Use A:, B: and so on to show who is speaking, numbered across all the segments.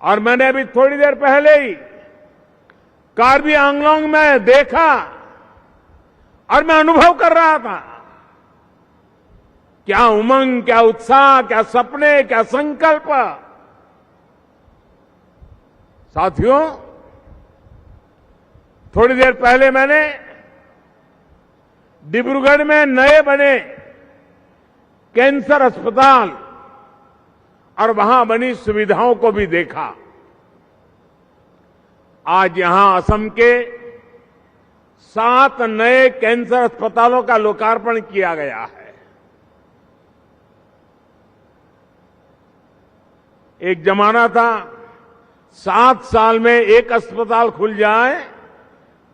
A: और मैंने अभी थोड़ी देर पहले ही कार्बी आंगलोंग में देखा और मैं अनुभव कर रहा था। क्या उमंग, क्या उत्साह, क्या सपने, क्या संकल्प। साथियों, थोड़ी देर पहले मैंने डिब्रूगढ़ में नए बने कैंसर अस्पताल और वहां बनी सुविधाओं को भी देखा। आज यहां असम के 7 नए कैंसर अस्पतालों का लोकार्पण किया गया है। एक जमाना था 7 साल में एक अस्पताल खुल जाए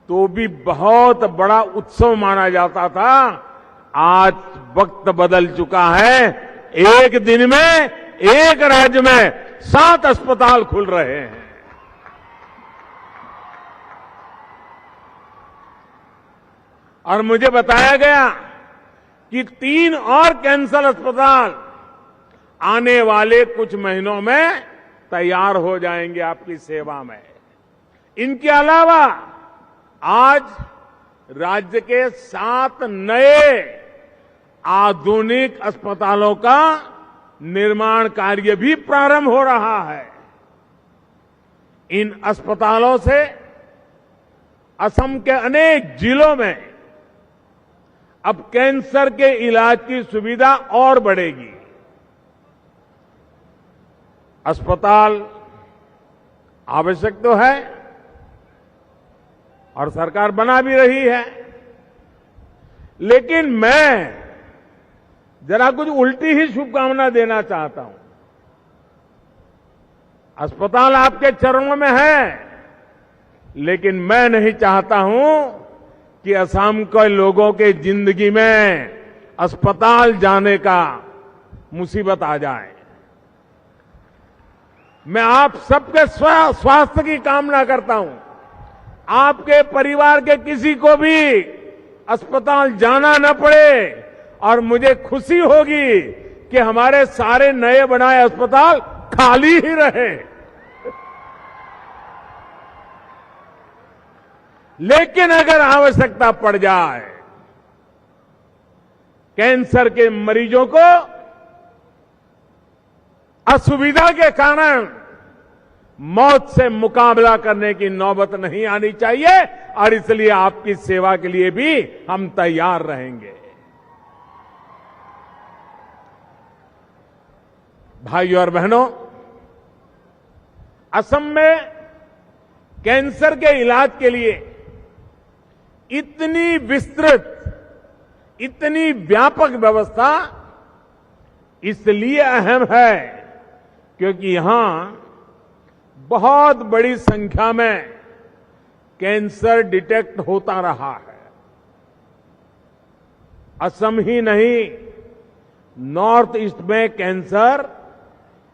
A: तो भी बहुत बड़ा उत्सव माना जाता था। आज वक्त बदल चुका है। एक दिन में एक राज्य में 7 अस्पताल खुल रहे हैं। और मुझे बताया गया कि 3 और कैंसर अस्पताल आने वाले कुछ महीनों में तैयार हो जाएंगे आपकी सेवा में। इनके अलावा आज राज्य के 7 नए आधुनिक अस्पतालों का निर्माण कार्य भी प्रारंभ हो रहा है। इन अस्पतालों से असम के अनेक जिलों में अब कैंसर के इलाज की सुविधा और बढ़ेगी। अस्पताल आवश्यक तो है और सरकार बना भी रही है, लेकिन मैं जरा कुछ उल्टी ही शुभकामना देना चाहता हूं। अस्पताल आपके चरणों में है, लेकिन मैं नहीं चाहता हूं कि असम के लोगों के जिंदगी में अस्पताल जाने का मुसीबत आ जाए। मैं आप सबके स्वास्थ्य की कामना करता हूं। आपके परिवार के किसी को भी अस्पताल जाना न पड़े और मुझे खुशी होगी कि हमारे सारे नए बनाए अस्पताल खाली ही रहे। लेकिन अगर आवश्यकता पड़ जाए, कैंसर के मरीजों को असुविधा के कारण मौत से मुकाबला करने की नौबत नहीं आनी चाहिए और इसलिए आपकी सेवा के लिए भी हम तैयार रहेंगे। भाइयों और बहनों, असम में कैंसर के इलाज के लिए इतनी विस्तृत, इतनी व्यापक व्यवस्था इसलिए अहम है क्योंकि यहां बहुत बड़ी संख्या में कैंसर डिटेक्ट होता रहा है। असम ही नहीं, नॉर्थ ईस्ट में कैंसर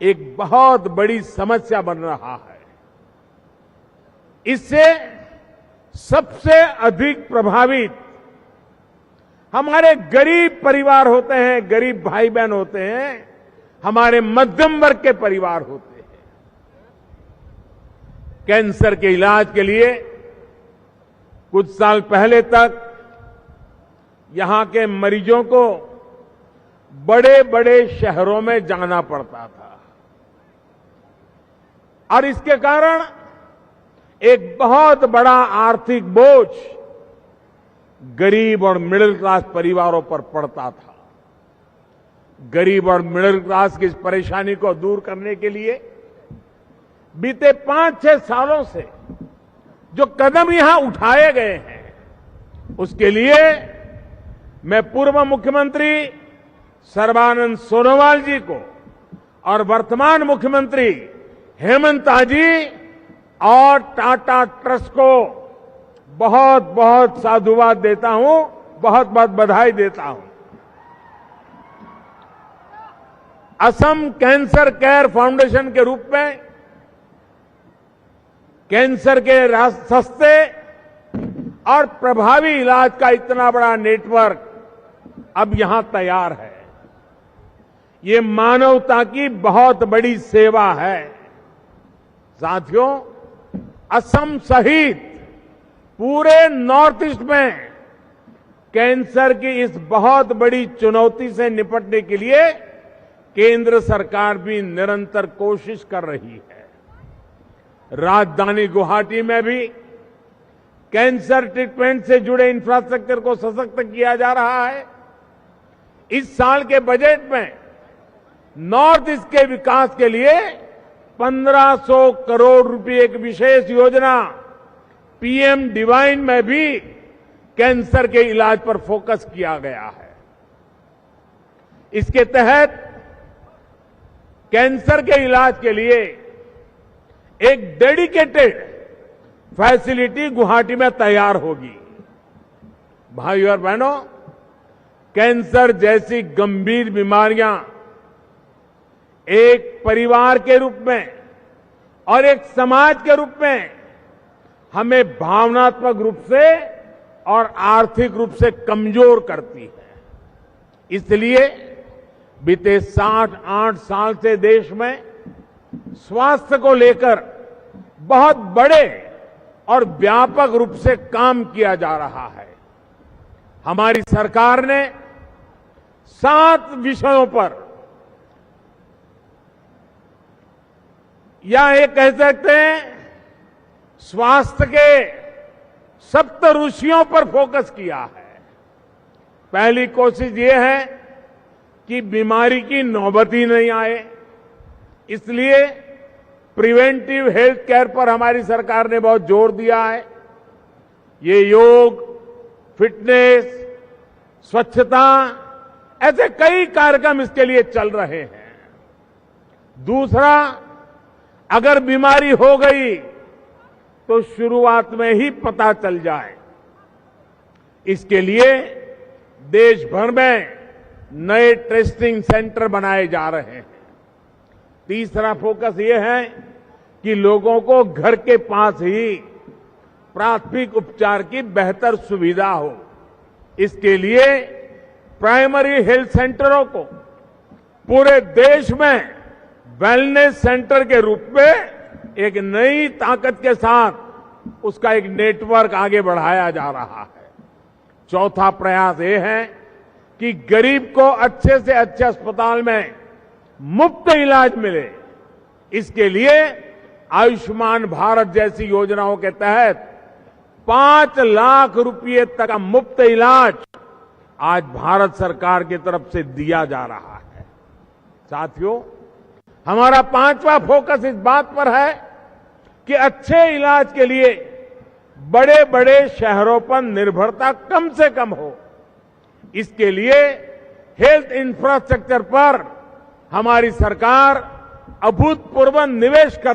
A: एक बहुत बड़ी समस्या बन रहा है। इससे सबसे अधिक प्रभावित हमारे गरीब परिवार होते हैं, गरीब भाई बहन होते हैं, हमारे मध्यम वर्ग के परिवार होते हैं। कैंसर के इलाज के लिए कुछ साल पहले तक यहां के मरीजों को बड़े बड़े शहरों में जाना पड़ता था और इसके कारण एक बहुत बड़ा आर्थिक बोझ गरीब और मिडिल क्लास परिवारों पर पड़ता था। गरीब और मिडिल क्लास की इस परेशानी को दूर करने के लिए बीते 5-6 सालों से जो कदम यहां उठाए गए हैं, उसके लिए मैं पूर्व मुख्यमंत्री सर्बानंद सोनोवाल जी को और वर्तमान मुख्यमंत्री हेमंता जी और टाटा ट्रस्ट को बहुत बहुत साधुवाद देता हूं, बहुत बहुत बधाई देता हूं। असम कैंसर केयर फाउंडेशन के रूप में कैंसर के सस्ते और प्रभावी इलाज का इतना बड़ा नेटवर्क अब यहां तैयार है। ये मानवता की बहुत बड़ी सेवा है। साथियों, असम सहित पूरे नॉर्थ ईस्ट में कैंसर की इस बहुत बड़ी चुनौती से निपटने के लिए केंद्र सरकार भी निरंतर कोशिश कर रही है। राजधानी गुवाहाटी में भी कैंसर ट्रीटमेंट से जुड़े इंफ्रास्ट्रक्चर को सशक्त किया जा रहा है। इस साल के बजट में नॉर्थ ईस्ट के विकास के लिए 1500 करोड़ रुपए की विशेष योजना पीएम डिवाइन में भी कैंसर के इलाज पर फोकस किया गया है। इसके तहत कैंसर के इलाज के लिए एक डेडिकेटेड फैसिलिटी गुवाहाटी में तैयार होगी। भाइयों और बहनों, कैंसर जैसी गंभीर बीमारियां एक परिवार के रूप में और एक समाज के रूप में हमें भावनात्मक रूप से और आर्थिक रूप से कमजोर करती है। इसलिए बीते 7-8 साल से देश में स्वास्थ्य को लेकर बहुत बड़े और व्यापक रूप से काम किया जा रहा है। हमारी सरकार ने 7 विषयों पर, या ये कह सकते हैं स्वास्थ्य के सप्त ऋषियों पर फोकस किया है। पहली कोशिश ये है कि बीमारी की नौबत ही नहीं आए, इसलिए प्रिवेंटिव हेल्थ केयर पर हमारी सरकार ने बहुत जोर दिया है। ये योग, फिटनेस, स्वच्छता, ऐसे कई कार्यक्रम इसके लिए चल रहे हैं। दूसरा, अगर बीमारी हो गई तो शुरुआत में ही पता चल जाए, इसके लिए देश भर में नए टेस्टिंग सेंटर बनाए जा रहे हैं। तीसरा फोकस ये है कि लोगों को घर के पास ही प्राथमिक उपचार की बेहतर सुविधा हो। इसके लिए प्राइमरी हेल्थ सेंटरों को पूरे देश में वेलनेस सेंटर के रूप में एक नई ताकत के साथ उसका एक नेटवर्क आगे बढ़ाया जा रहा है। चौथा प्रयास ये है कि गरीब को अच्छे से अच्छे अस्पताल में मुफ्त इलाज मिले। इसके लिए आयुष्मान भारत जैसी योजनाओं के तहत 5 लाख रुपए तक का मुफ्त इलाज आज भारत सरकार की तरफ से दिया जा रहा है। साथियों, हमारा 5वां फोकस इस बात पर है कि अच्छे इलाज के लिए बड़े बड़े शहरों पर निर्भरता कम से कम हो। इसके लिए हेल्थ इंफ्रास्ट्रक्चर पर हमारी सरकार अभूतपूर्व निवेश कर रही है।